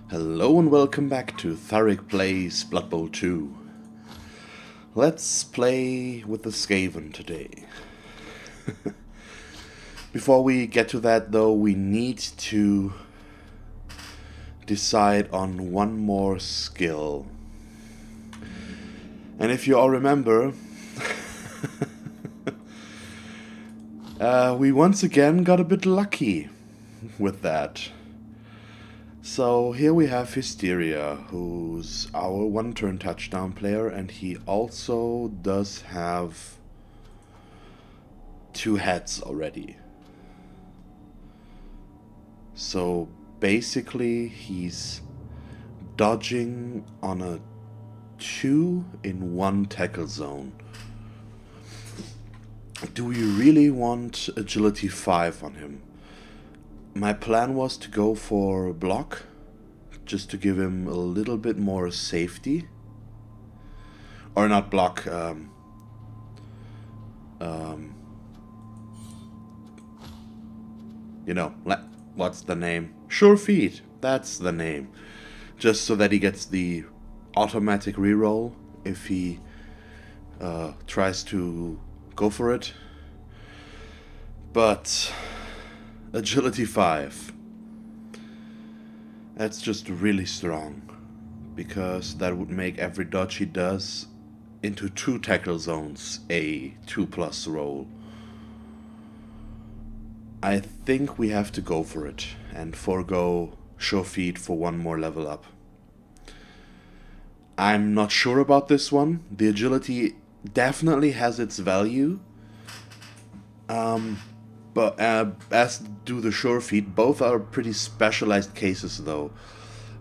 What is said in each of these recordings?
Hello and welcome back to Thalric Plays Blood Bowl 2. Let's play with the Skaven today. Before we get to that though, we need to decide on one more skill. And if you all remember, we once again got a bit lucky with that. So here we have Hysteria, who's our one-turn touchdown player, and he also does have 2 heads already. So basically he's dodging on a 2 in 1 tackle zone. Do we really want agility 5 on him? My plan was to go for block, just to give him a little bit more safety. Or not block, you know, what's the name? Sure feet, that's the name. Just so that he gets the automatic reroll if he tries to go for it. But agility 5. That's just really strong, because that would make every dodge he does into 2 tackle zones a 2+ roll. I think we have to go for it and forego sure feet for 1 more level up. I'm not sure about this one. The agility definitely has its value. But as do the sure feet, both are pretty specialized cases though.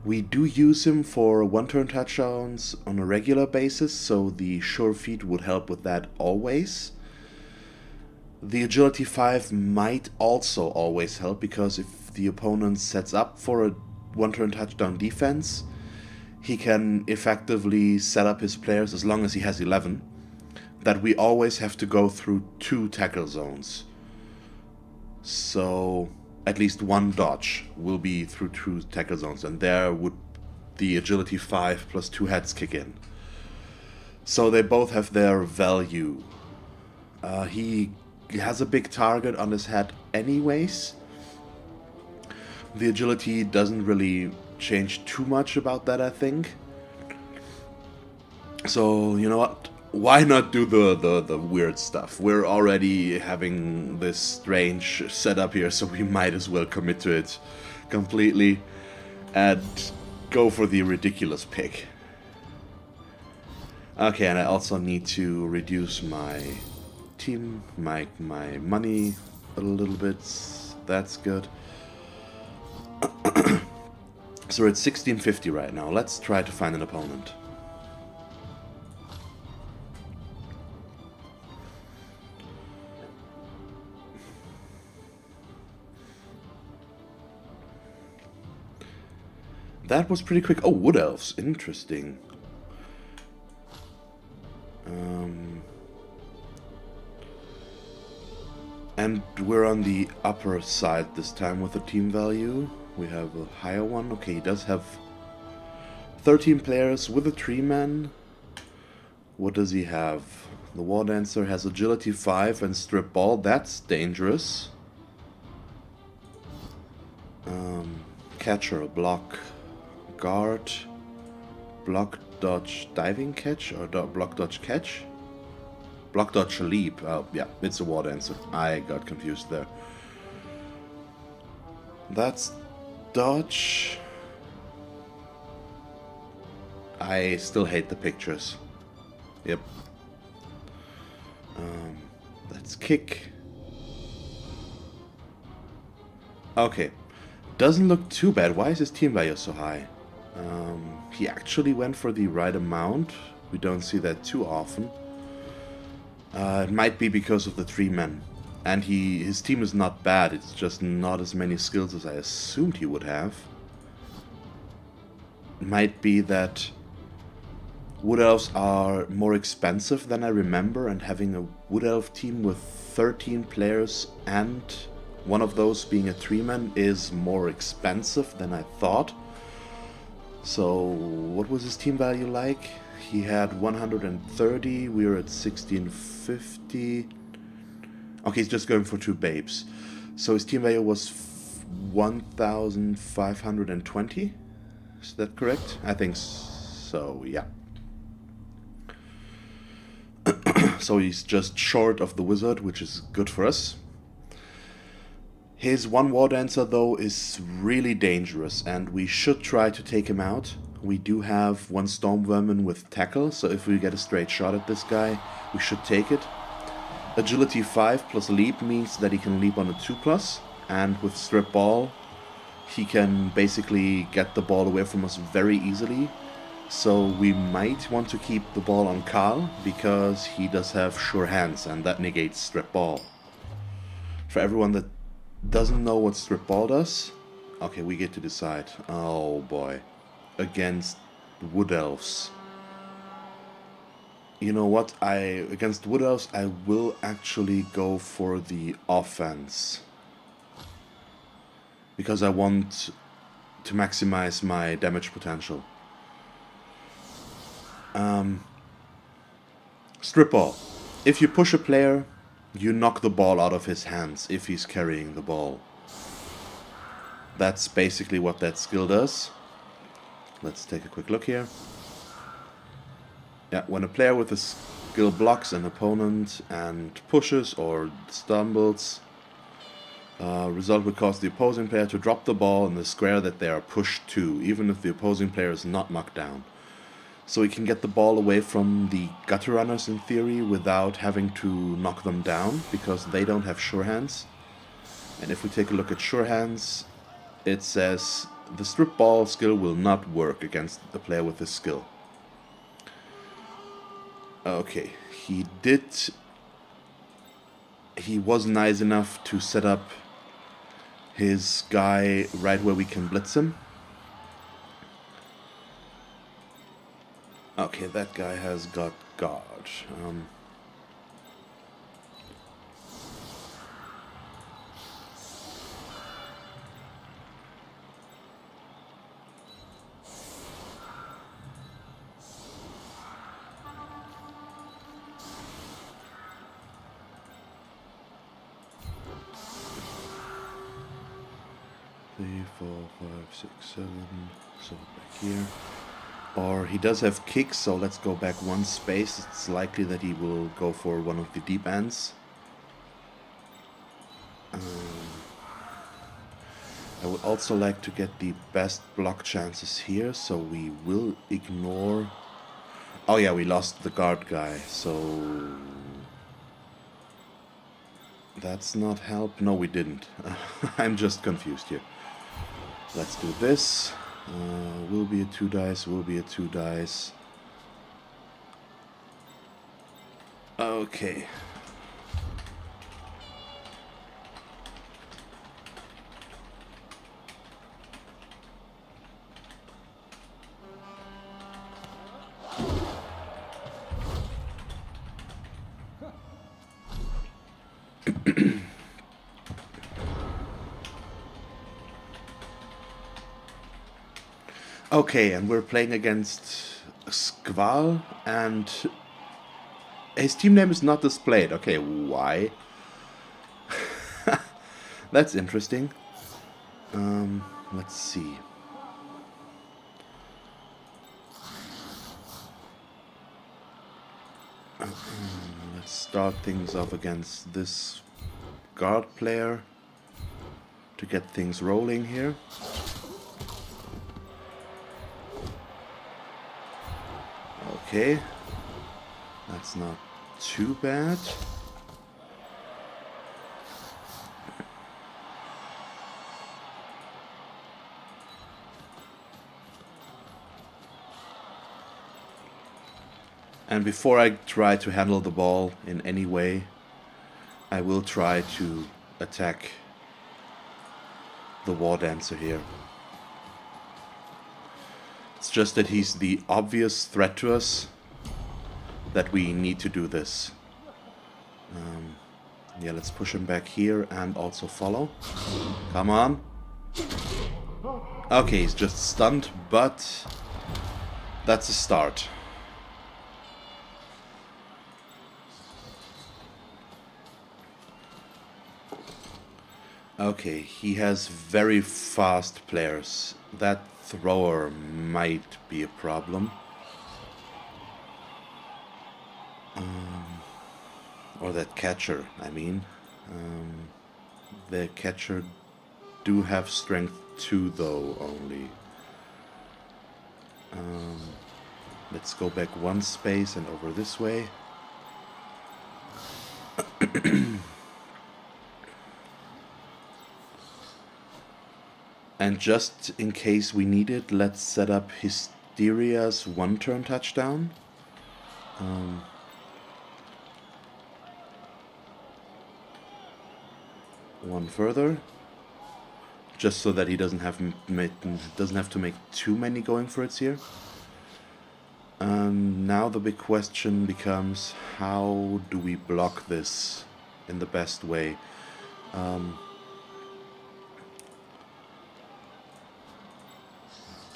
We do use him for one-turn touchdowns on a regular basis, so the sure feet would help with that always. The agility 5 might also always help, because if the opponent sets up for a one-turn touchdown defense, he can effectively set up his players, as long as he has 11, that we always have to go through 2 tackle zones. So at least 1 dodge will be through 2 tackle zones, and there would the agility 5 plus 2 heads kick in. So they both have their value. He has a big target on his head anyways. The agility doesn't really change too much about that, I think. So you know what? Why not do the weird stuff? We're already having this strange setup here, so we might as well commit to it completely and go for the ridiculous pick. Okay, and I also need to reduce my team, my money a little bit. That's good. So we're at 1650 right now. Let's try to find an opponent. That was pretty quick. Oh, Wood Elves. Interesting. And we're on the upper side this time with the team value. We have a higher one. Okay, he does have 13 players with a 3-man. What does he have? The War Dancer has agility 5 and strip ball. That's dangerous. Catcher, block, guard, block, dodge, diving catch, or block, dodge, catch? Block, dodge, leap. Oh, yeah, it's a War Dancer. I got confused there. That's dodge. I still hate the pictures. Yep. Let's kick. Okay. Doesn't look too bad. Why is his team value so high? He actually went for the right amount. We don't see that too often. It might be because of the 3-men. And his team is not bad. It's just not as many skills as I assumed he would have. It might be that Wood Elves are more expensive than I remember, and having a Wood Elf team with 13 players and one of those being a 3-man is more expensive than I thought. So, what was his team value like? He had 130, we were at 1650. Okay, he's just going for 2 babes. So his team value was 1520. Is that correct? I think so, yeah. So he's just short of the wizard, which is good for us. His 1 War Dancer, though, is really dangerous, and we should try to take him out. We do have 1 Storm Vermin with Tackle, so if we get a straight shot at this guy, we should take it. Agility 5 plus Leap means that he can leap on a 2+, and with Strip Ball, he can basically get the ball away from us very easily. So we might want to keep the ball on Karl, because he does have Sure Hands, and that negates Strip Ball. For everyone that doesn't know what Strip Ball does, okay, we get to decide. Oh boy. Against Wood Elves. You know what? Against Wood Elves, I will actually go for the offense. Because I want to maximize my damage potential. Strip Ball. If you push a player, you knock the ball out of his hands if he's carrying the ball. That's basically what that skill does. Let's take a quick look here. Yeah, when a player with a skill blocks an opponent and pushes or stumbles, result will cause the opposing player to drop the ball in the square that they are pushed to, even if the opposing player is not knocked down. So we can get the ball away from the gutter runners in theory without having to knock them down, because they don't have Sure Hands. And if we take a look at Sure Hands, it says the Strip Ball skill will not work against a player with this skill. Okay, he was nice enough to set up his guy right where we can blitz him. Okay, that guy has got guard. Three, 4, 5, 6, 7. So back here. Or he does have kicks, so let's go back 1 space. It's likely that he will go for one of the deep ends. I would also like to get the best block chances here, so we will ignore... Oh yeah, we lost the guard guy, so... That's not help. No, we didn't. I'm just confused here. Let's do this. Will be a 2 dice, will be a 2 dice. Okay. Okay, and we're playing against Skval, and his team name is not displayed. Okay, why? That's interesting. Let's see. Let's start things off against this guard player to get things rolling here. Okay, that's not too bad. And before I try to handle the ball in any way, I will try to attack the War Dancer here. It's just that he's the obvious threat to us that we need to do this. Yeah, let's push him back here and also follow. Come on. Okay, he's just stunned, but That's a start. Okay, he has very fast players. That thrower might be a problem. Or that catcher, I mean. The catcher do have strength 2 though, only. Let's go back 1 space and over this way. And just in case we need it, let's set up Hysteria's 1-turn touchdown. One further, just so that he doesn't have to make too many going for it here. Now the big question becomes, how do we block this in the best way?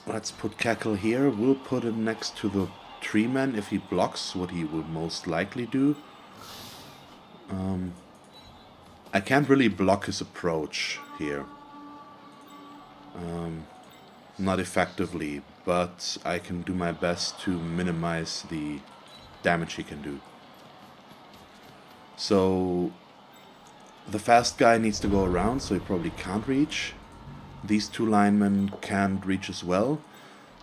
Let's put Cackle here. We'll put him next to the tree man if he blocks, what he will most likely do. I can't really block his approach here. Not effectively, but I can do my best to minimize the damage he can do. So the fast guy needs to go around, so he probably can't reach. These 2 linemen can't reach as well.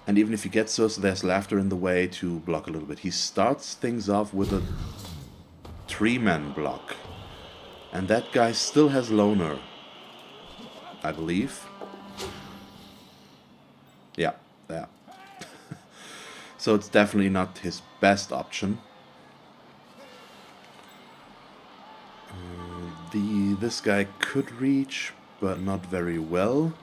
And even if he gets us, there's Laughter in the way to block a little bit. He starts things off with a 3-man block. And that guy still has Loner, I believe. Yeah. So it's definitely not his best option. This guy could reach, but not very well.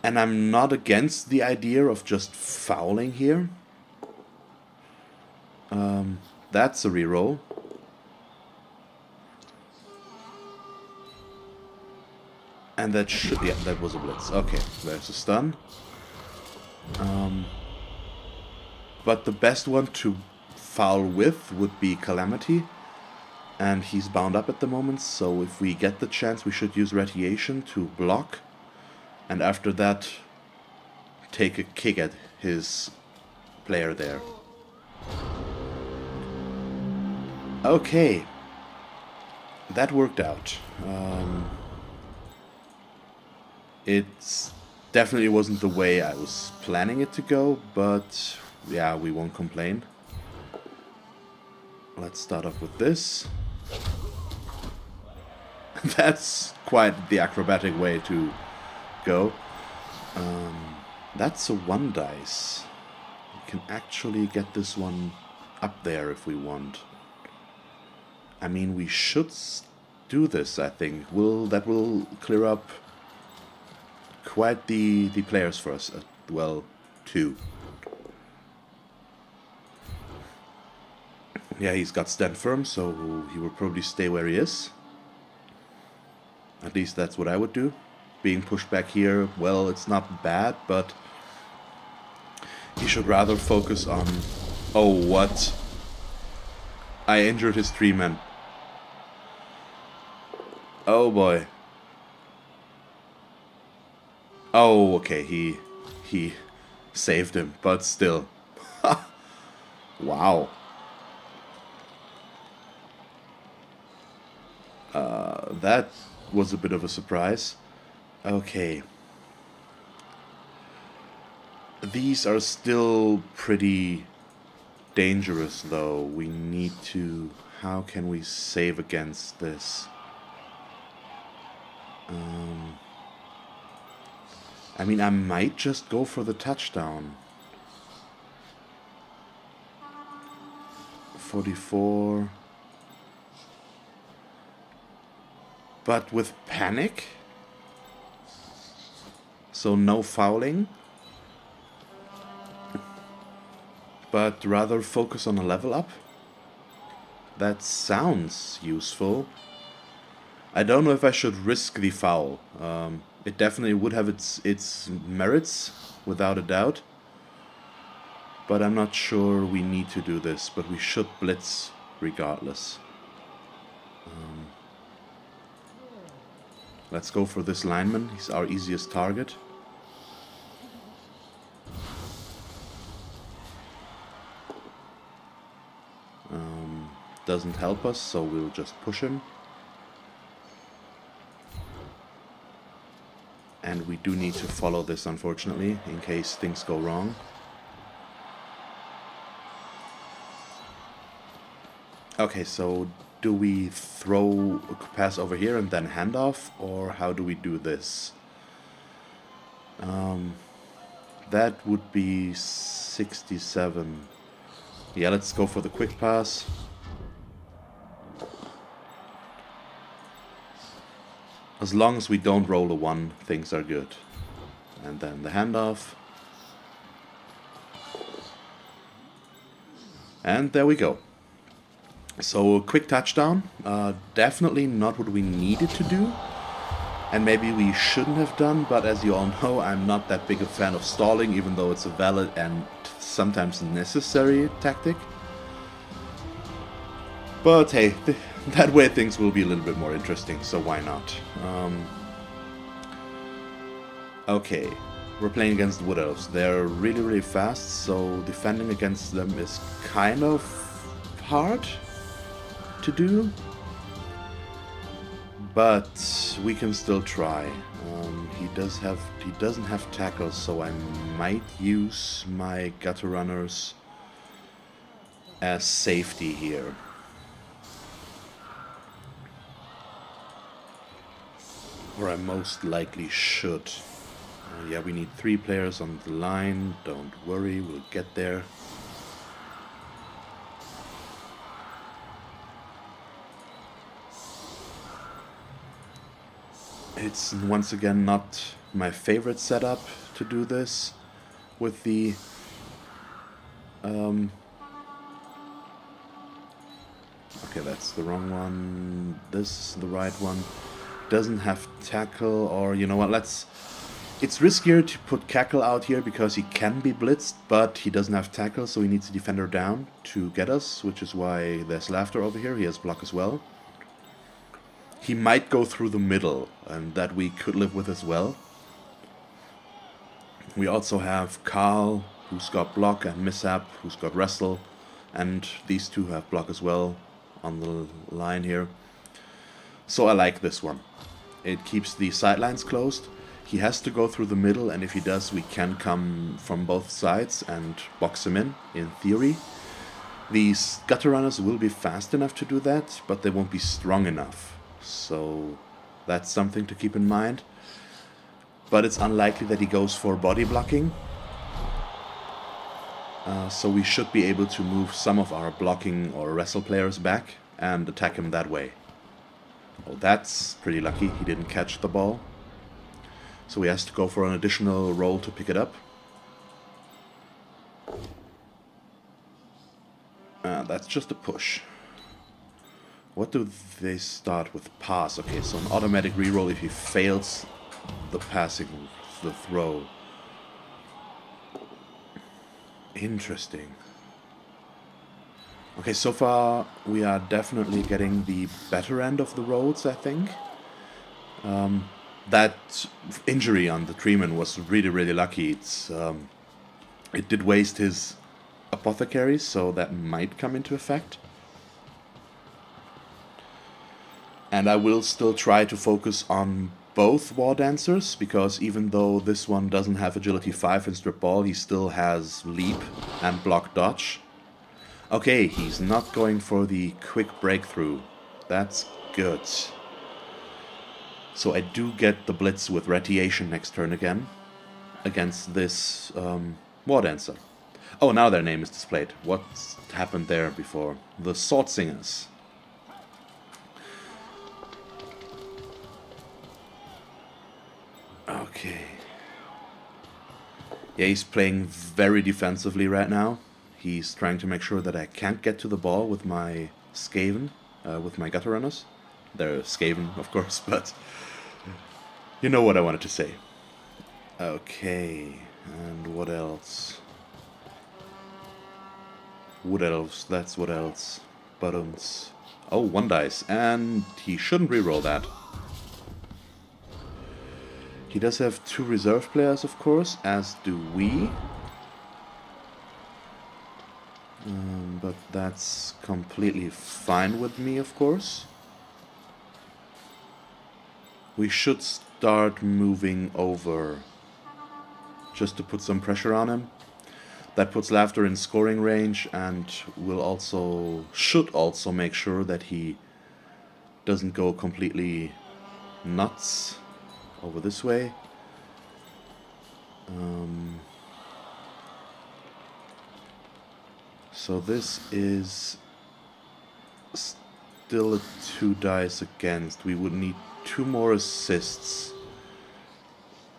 And I'm not against the idea of just fouling here. That's a reroll. And that should... yeah, that was a blitz. Okay, there's a stun. But the best one to foul with would be Calamity. And he's bound up at the moment, so if we get the chance, we should use Radiation to block. And after that, take a kick at his player there. Okay. That worked out. It definitely wasn't the way I was planning it to go, but yeah, we won't complain. Let's start off with this. That's quite the acrobatic way to go. That's a 1 dice. We can actually get this one up there if we want. I mean, we should do this, I think. That will clear up quite the players for us. Well, 2. Yeah, he's got stand firm, so he will probably stay where he is. At least that's what I would do. Being pushed back here, well, it's not bad, but he should rather focus on... oh, what? I injured his 3-man. Oh boy. Oh, okay, he saved him, but still. Wow. That was a bit of a surprise. Okay. These are still pretty dangerous, though. We need to... how can we save against this? I mean, I might just go for the touchdown. 44... but with panic? So no fouling? But rather focus on a level up? That sounds useful. I don't know if I should risk the foul. It definitely would have its merits, without a doubt. but I'm not sure we need to do this, but we should blitz regardless. Let's go for this lineman. He's our easiest target. Doesn't help us, so we'll just push him. And we do need to follow this, unfortunately, in case things go wrong. Okay, so do we throw a pass over here and then hand off, or how do we do this? That would be 67. Yeah, let's go for the quick pass. As long as we don't roll a 1, things are good. And then the handoff. And there we go. So a quick touchdown. Definitely not what we needed to do. And maybe we shouldn't have done, but as you all know, I'm not that big a fan of stalling, even though it's a valid and sometimes necessary tactic. But hey, that way things will be a little bit more interesting, so why not? Okay, we're playing against Wood Elves. They're really, really fast, so defending against them is kind of hard to do. But we can still try. He doesn't have tackles, so I might use my gutter runners as safety here. Or I most likely should. Yeah, we need 3 players on the line. Don't worry, we'll get there. It's once again not my favorite setup to do this with the okay, that's the wrong one. This is the right one. Doesn't have tackle, or you know what, it's riskier to put Cackle out here because he can be blitzed, but he doesn't have tackle, so he needs a defender down to get us, which is why there's Laughter over here. He has block as well. He might go through the middle, and that we could live with as well. We also have Carl, who's got block, and Mishap, who's got wrestle, and these two have block as well on the line here. So I like this one. It keeps the sidelines closed. He has to go through the middle, and if he does, we can come from both sides and box him in theory. These gutter runners will be fast enough to do that, but they won't be strong enough. So that's something to keep in mind. But it's unlikely that he goes for body blocking. So we should be able to move some of our blocking or wrestle players back and attack him that way. Oh, that's pretty lucky. He didn't catch the ball. So he has to go for an additional roll to pick it up. That's just a push. What do they start with? Pass. Okay, so an automatic reroll if he fails the passing, the throw. Interesting. Okay, so far we are definitely getting the better end of the rolls, I think. That injury on the treeman was really, really lucky. It did waste his apothecary, so that might come into effect. And I will still try to focus on both War Dancers, because even though this one doesn't have Agility 5 and Strip Ball, he still has Leap and Block Dodge. Okay, he's not going for the quick breakthrough. That's good. So I do get the Blitz with Radiation next turn again, against this War Dancer. Oh, now their name is displayed. What happened there before? The Sword Singers. Okay. Yeah, he's playing very defensively right now. He's trying to make sure that I can't get to the ball with my Skaven, with my Gutter Runners. They're Skaven, of course, but you know what I wanted to say. Okay, and what else? Wood Elves, that's what else. Buttons. Oh, 1 dice. And he shouldn't reroll that. He does have 2 reserve players, of course, as do we. But that's completely fine with me, of course. We should start moving over just to put some pressure on him. That puts Laughter in scoring range and should also make sure that he doesn't go completely nuts over this way. So this is still a 2 dice against. We would need 2 more assists,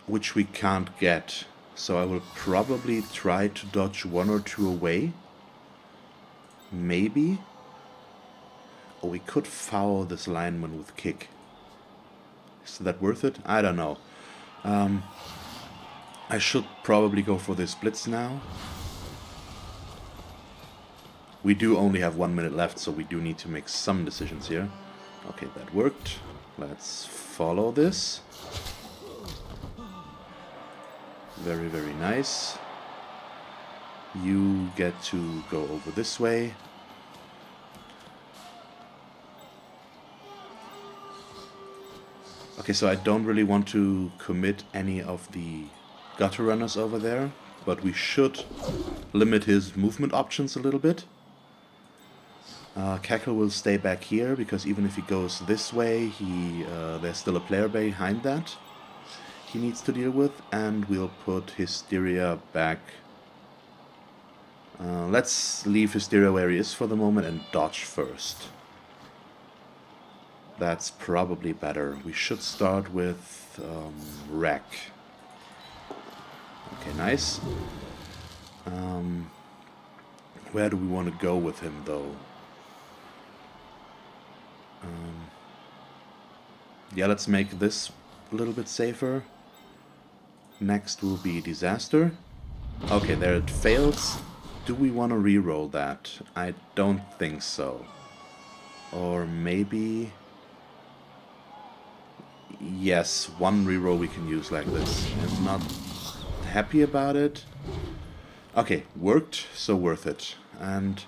which we can't get. So I will probably try to dodge 1 or 2 away. Maybe. Or we could foul this lineman with kick. Is that worth it? I don't know. I should probably go for this blitz now. We do only have 1 minute left, so we do need to make some decisions here. Okay, that worked. Let's follow this. Very, very nice. You get to go over this way. Okay, so I don't really want to commit any of the gutter runners over there, but we should limit his movement options a little bit. Cackle will stay back here, because even if he goes this way, there's still a player behind that he needs to deal with, and we'll put Hysteria back. Let's leave Hysteria where he is for the moment and dodge first. That's probably better. We should start with Wreck. Okay, nice. Where do we want to go with him, though? Yeah, let's make this a little bit safer. Next will be Disaster. Okay, there it fails. Do we want to reroll that? I don't think so. Or maybe... Yes, 1 reroll we can use like this. I'm not happy about it. Okay, worked, so worth it. And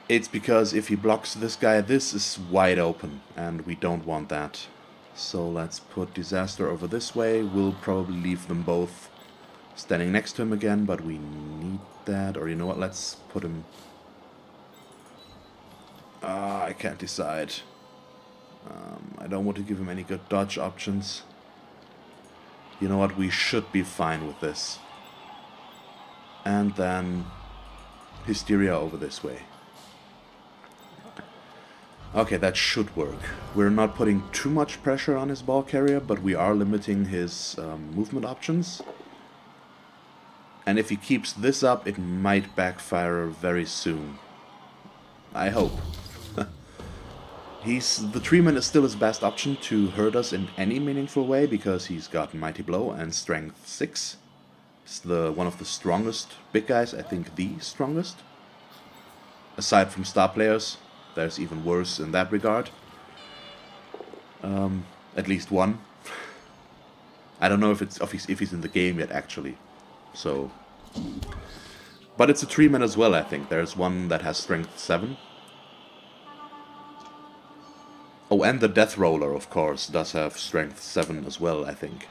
it's because if he blocks this guy, this is wide open, and we don't want that. So let's put Disaster over this way. We'll probably leave them both standing next to him again, but we need that. Or you know what, let's put him... I can't decide. I don't want to give him any good dodge options. You know what, we should be fine with this. And then Hysteria over this way. Okay, that should work. We're not putting too much pressure on his ball carrier, but we are limiting his movement options. And if he keeps this up, it might backfire very soon. I hope. The Treeman is still his best option to hurt us in any meaningful way, because he's got Mighty Blow and Strength 6. It's one of the strongest big guys, I think the strongest. Aside from star players, there's even worse in that regard. At least one. I don't know if he's in the game yet, actually. So, but it's a Treeman as well, I think. There's one that has Strength 7. Oh, and the Death Roller, of course, does have Strength 7 as well, I think.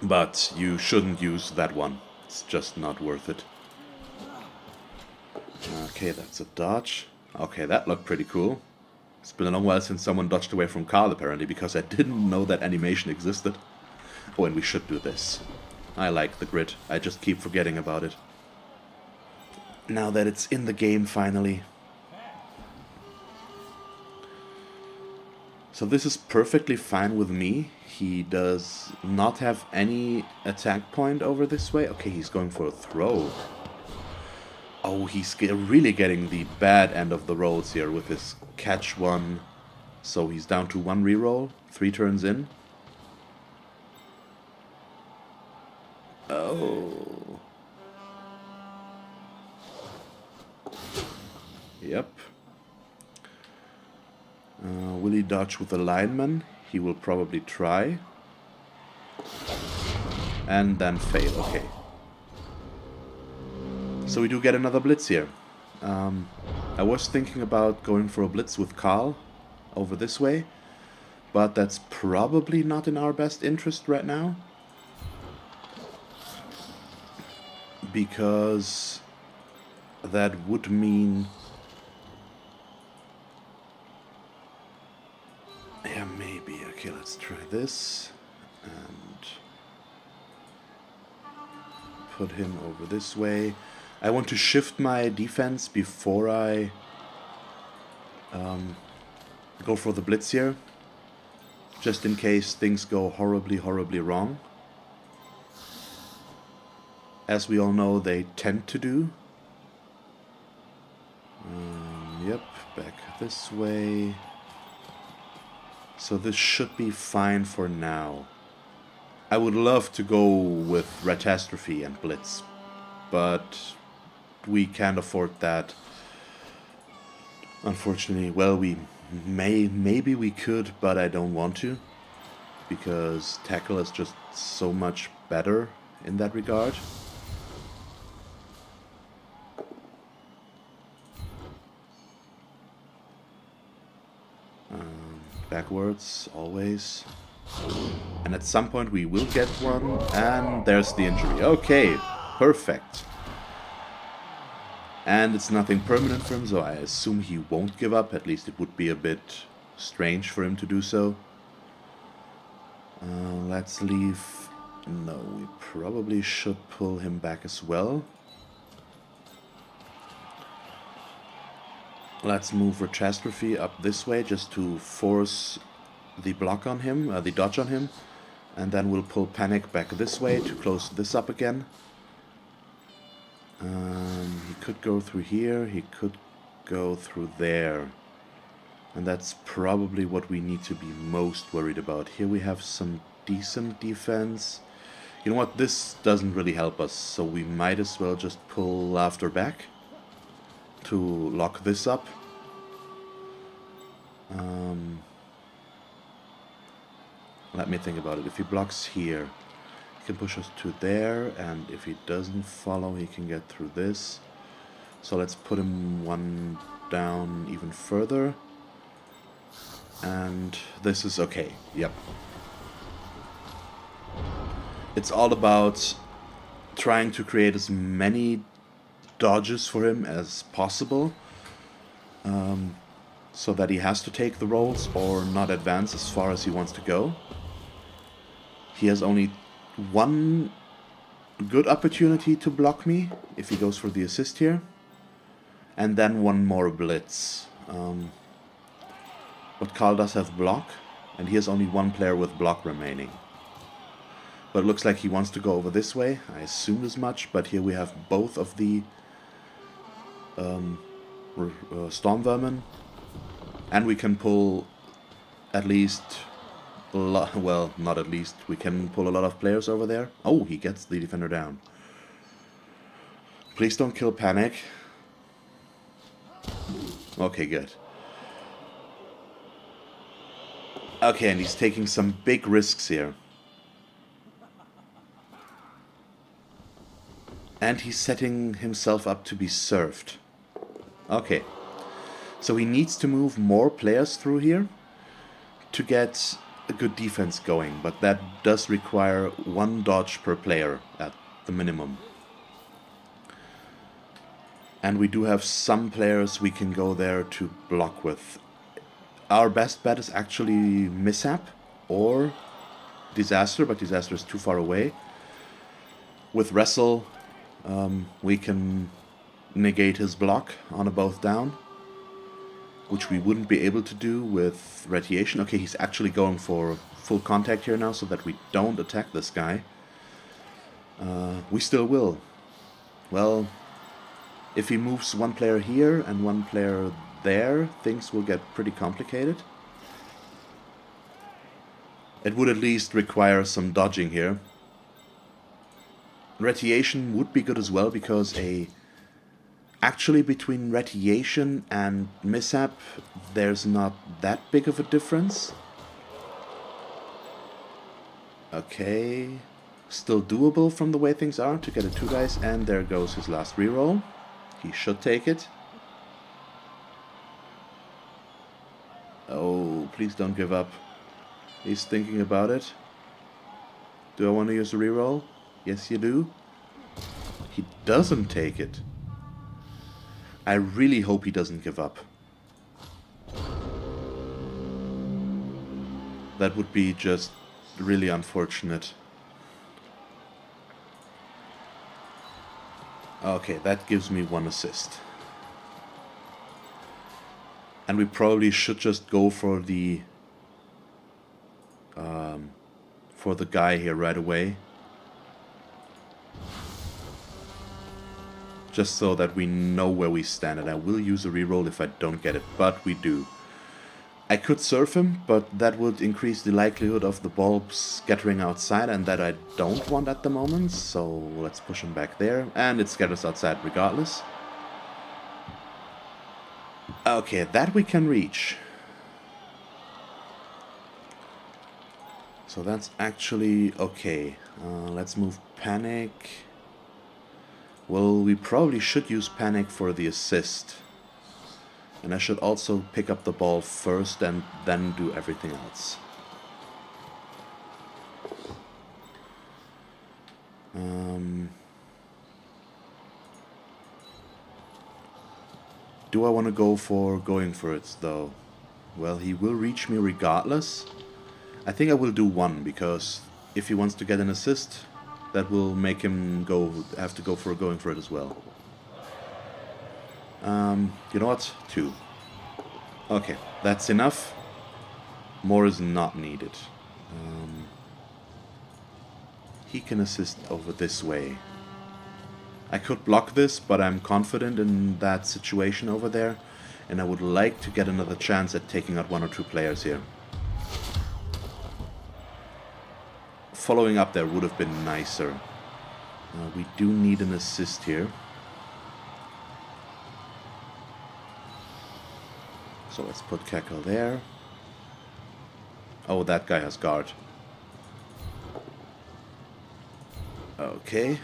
But you shouldn't use that one. It's just not worth it. Okay, that's a dodge. Okay, that looked pretty cool. It's been a long while since someone dodged away from Carl, apparently, because I didn't know that animation existed. Oh, and we should do this. I like the grid. I just keep forgetting about it. Now that it's in the game, finally. So this is perfectly fine with me. He does not have any attack point over this way. Okay, he's going for a throw. Oh, he's really getting the bad end of the rolls here with his catch 1. So he's down to 1 reroll, 3 turns in. Oh. Yep. Will he dodge with the lineman? He will probably try. And then fail, okay. So we do get another blitz here. I was thinking about going for a blitz with Karl over this way, but that's probably not in our best interest right now. Because that would mean... Yeah, maybe. Okay, let's try this. And put him over this way. I want to shift my defense before I go for the blitz here. Just in case things go horribly, horribly wrong. As we all know, they tend to do. Yep, back this way. So this should be fine for now. I would love to go with Retastrophe and Blitz, but we can't afford that. Unfortunately, well, maybe we could, but I don't want to, because Tackle is just so much better in that regard. Backwards, always. And at some point we will get one, and there's the injury. Okay, perfect. And it's nothing permanent for him, so I assume he won't give up. At least it would be a bit strange for him to do so. Let's leave... No, we probably should pull him back as well. Let's move Retastrophe up this way just to force the block on him, the dodge on him. And then we'll pull Panic back this way to close this up again. He could go through here, he could go through there. And that's probably what we need to be most worried about. Here we have some decent defense. You know what, this doesn't really help us, so we might as well just pull Laughter back to lock this up. Let me think about it. If he blocks here, he can push us to there, and if he doesn't follow, he can get through this. So let's put him one down even further. And this is okay. Yep. It's all about trying to create as many dodges for him as possible, so that he has to take the rolls or not advance as far as he wants to go. He has only one good opportunity to block me if he goes for the assist here, and then one more blitz. But Karl does have block, and he has only one player with block remaining. But it looks like he wants to go over this way. I assumed as much, but here we have both of the Storm Vermin, and we can pull at least a lot, well, not at least, we can pull a lot of players over there. Oh, he gets the defender down. Please don't kill Panic. Okay, good. Okay, and he's taking some big risks here. And he's setting himself up to be served. Okay. So he needs to move more players through here to get a good defense going, but that does require one dodge per player at the minimum. And we do have some players we can go there to block with. Our best bet is actually Mishap or Disaster, but Disaster is too far away. With Wrestle, we can negate his block on a both down, which we wouldn't be able to do with Radiation. Okay, he's actually going for full contact here now so that we don't attack this guy. We still will. Well, if he moves one player here and one player there, things will get pretty complicated. It would at least require some dodging here. Radiation would be good as well, because a Actually, between Radiation and Mishap, there's not that big of a difference. Okay. Still doable from the way things are to get a 2 dice, and there goes his last reroll. He should take it. Oh, please don't give up. He's thinking about it. Do I want to use a reroll? Yes, you do. He doesn't take it. I really hope he doesn't give up. That would be just really unfortunate. Okay, that gives me 1 assist. And we probably should just go for the guy here right away. Just so that we know where we stand, and I will use a reroll if I don't get it, but we do. I could surf him, but that would increase the likelihood of the bulb scattering outside, and that I don't want at the moment, so let's push him back there, and it scatters outside regardless. Okay, that we can reach. So that's actually okay. Let's move Panic. Well, we probably should use Panic for the assist. And I should also pick up the ball first and then do everything else. Do I want to go for going for it though? Well, he will reach me regardless. I think I will do 1 because if he wants to get an assist, that will make him have to go for going for it as well. You know what? 2. Okay, that's enough. More is not needed. He can assist over this way. I could block this, but I'm confident in that situation over there, and I would like to get another chance at taking out 1 or 2 players here. Following up there would have been nicer. We do need an assist here. So let's put Cackle there. Oh, that guy has guard. Okay.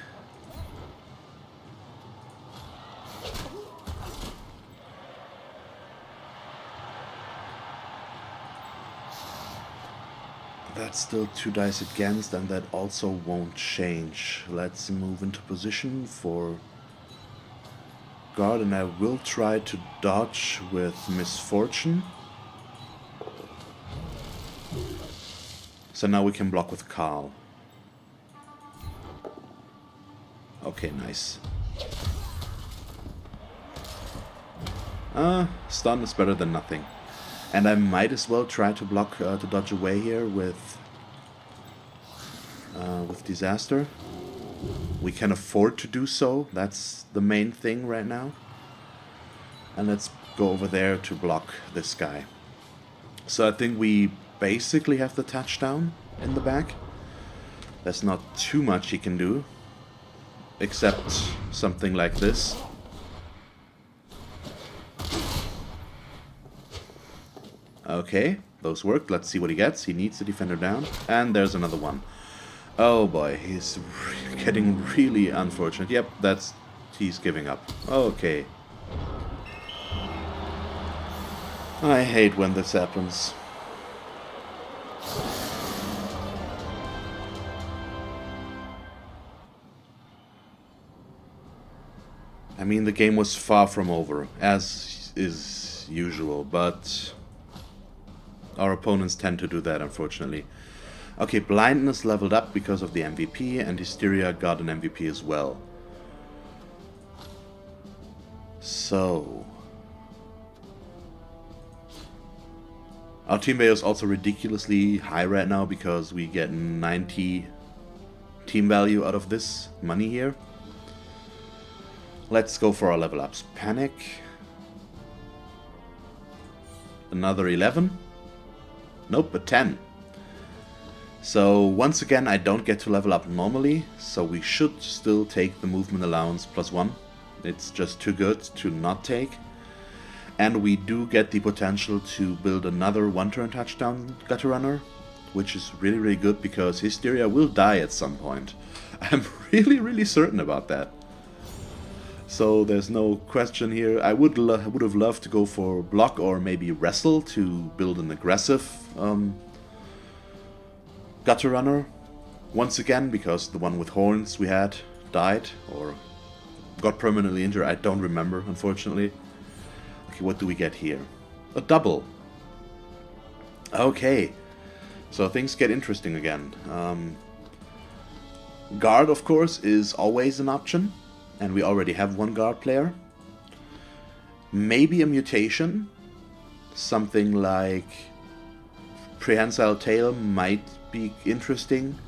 That's still 2 dice against, and that also won't change. Let's move into position for guard, and I will try to dodge with Misfortune. So now we can block with Carl. Okay, nice. Stun is better than nothing. And I might as well try to block, to dodge away here with Disaster. We can afford to do so. That's the main thing right now. And let's go over there to block this guy. So I think we basically have the touchdown in the back. There's not too much he can do, except something like this. Okay, those worked. Let's see what he gets. He needs the defender down. And there's another one. Oh boy, he's getting really unfortunate. Yep, he's giving up. Okay. I hate when this happens. I mean, the game was far from over, as is usual, but our opponents tend to do that, unfortunately. Okay, Blindness leveled up because of the MVP, and Hysteria got an MVP as well. So our team value is also ridiculously high right now because we get 90 team value out of this money here. Let's go for our level ups. Panic. Another 11. Nope, a 10. So once again, I don't get to level up normally, so we should still take the movement allowance +1 It's just too good to not take. And we do get the potential to build another one-turn touchdown gutter runner, which is really, really good because Hysteria will die at some point. I'm really, really certain about that. So there's no question here. I would have loved to go for block or maybe wrestle to build an aggressive gutter runner. Once again, because the one with horns we had died or got permanently injured. I don't remember, unfortunately. Okay, what do we get here? A double. Okay, so things get interesting again. Guard, of course, is always an option, and we already have one guard player. Maybe a mutation. Something like Prehensile Tail might be interesting.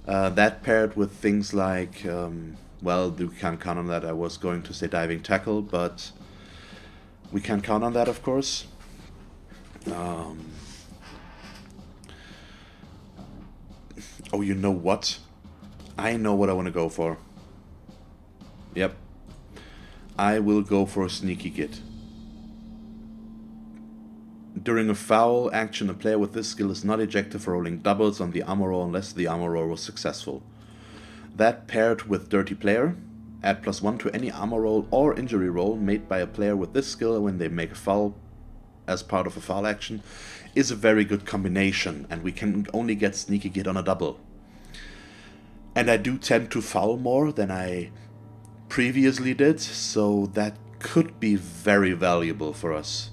That paired with things like, well, we can't count on that. I was going to say Diving Tackle, but we can't count on that, of course. Oh, you know what? I know what I want to go for. Yep. I will go for a Sneaky Git. During a foul action, a player with this skill is not ejected for rolling doubles on the armor roll unless the armor roll was successful. That paired with Dirty Player, add +1 to any armor roll or injury roll made by a player with this skill when they make a foul as part of a foul action, is a very good combination, and we can only get Sneaky Git on a double. And I do tend to foul more than I previously did, so that could be very valuable for us.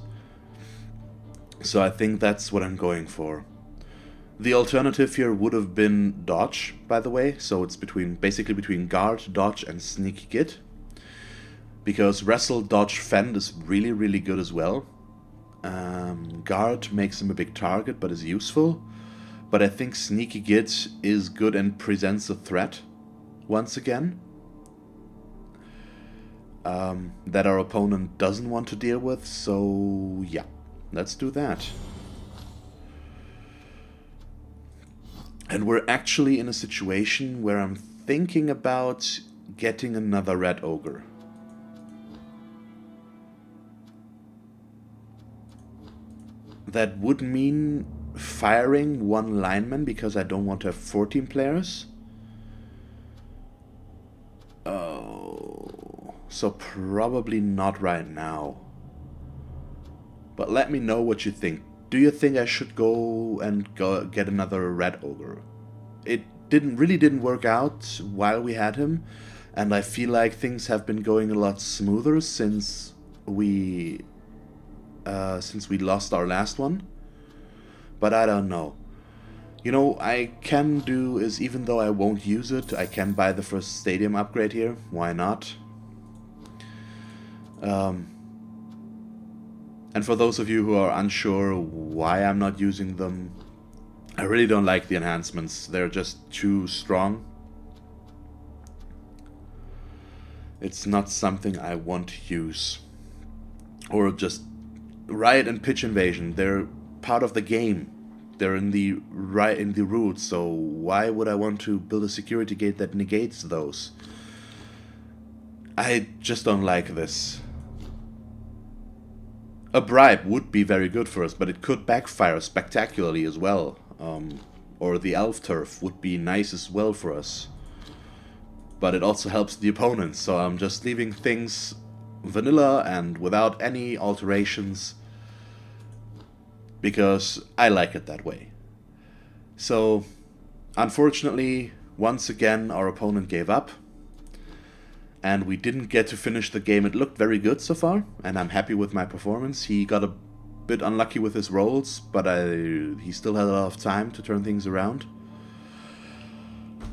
So I think that's what I'm going for. The alternative here would have been Dodge, by the way, so it's basically between Guard, Dodge and Sneaky Git. Because Wrestle, Dodge, Fend is really, really good as well. Guard makes him a big target, but is useful. But I think Sneaky Git is good and presents a threat, once again. That our opponent doesn't want to deal with, so yeah, let's do that. And we're actually in a situation where I'm thinking about getting another Red Ogre. That would mean firing one lineman because I don't want to have 14 players. Oh, so probably not right now. But let me know what you think. Do you think I should go get another Red Ogre? It really didn't work out while we had him, and I feel like things have been going a lot smoother since we lost our last one. But I don't know. You know, I can do is, even though I won't use it, I can buy the first stadium upgrade here. Why not? And for those of you who are unsure why I'm not using them, I really don't like the enhancements. They're just too strong. It's not something I want to use. Or just Riot and Pitch Invasion. They're part of the game. They're in the rules. So why would I want to build a security gate that negates those? I just don't like this. A bribe would be very good for us, but it could backfire spectacularly as well. Or the Elf Turf would be nice as well for us. But it also helps the opponents, so I'm just leaving things vanilla and without any alterations, because I like it that way. So, unfortunately, once again our opponent gave up. And we didn't get to finish the game. It looked very good so far, and I'm happy with my performance. He got a bit unlucky with his rolls, but he still had a lot of time to turn things around.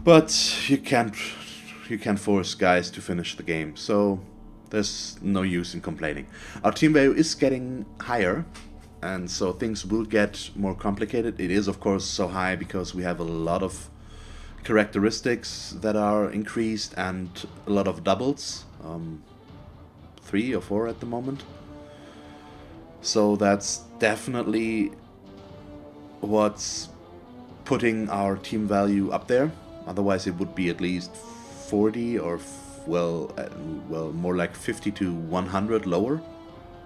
But you can't force guys to finish the game, so there's no use in complaining. Our team value is getting higher, and so things will get more complicated. It is, of course, so high because we have a lot of characteristics that are increased and a lot of doubles, 3 or 4 at the moment. So that's definitely what's putting our team value up there. Otherwise it would be at least 40 or well, more like 50 to 100 lower,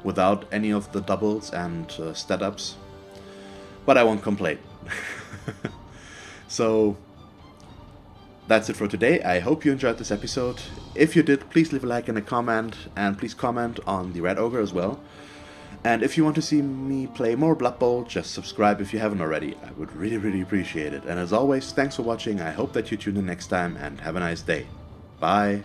without any of the doubles and stat ups. But I won't complain. So that's it for today. I hope you enjoyed this episode. If you did, please leave a like and a comment, and please comment on the Red Ogre as well. And if you want to see me play more Blood Bowl, just subscribe if you haven't already. I would really appreciate it. And as always, thanks for watching. I hope that you tune in next time, and have a nice day. Bye.